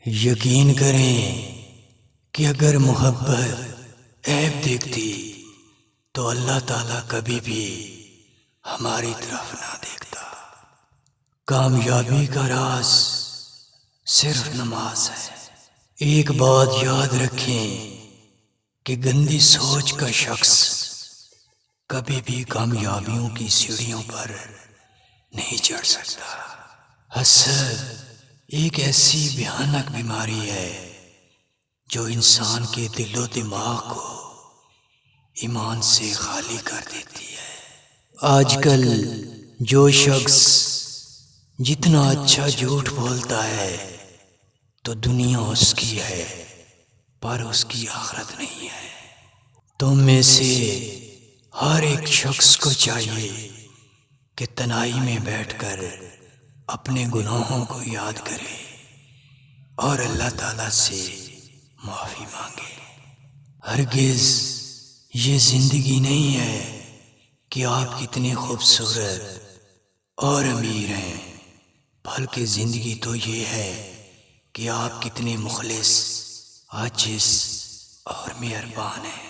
یقین کریں کہ اگر محبت عیب دیکھتی تو اللہ تعالیٰ کبھی بھی ہماری طرف نہ دیکھتا۔ کامیابی کا راز صرف نماز ہے۔ ایک بات یاد رکھیں کہ گندی سوچ کا شخص کبھی بھی کامیابیوں کی سیڑھیوں پر نہیں چڑھ سکتا۔ حسد ایک ایسی بھیانک بیماری ہے جو انسان کے دل و دماغ کو ایمان سے خالی کر دیتی ہے۔ آج کل جو شخص جتنا اچھا جھوٹ بولتا ہے تو دنیا اس کی ہے پر اس کی آخرت نہیں ہے۔ تم میں سے ہر ایک شخص کو چاہیے کہ تنہائی میں بیٹھ کر اپنے گناہوں کو یاد کرے اور اللہ تعالیٰ سے معافی مانگے۔ ہرگز یہ زندگی نہیں ہے کہ آپ کتنے خوبصورت اور امیر ہیں، بلکہ زندگی تو یہ ہے کہ آپ کتنے مخلص، عاجز اور مہربان ہیں۔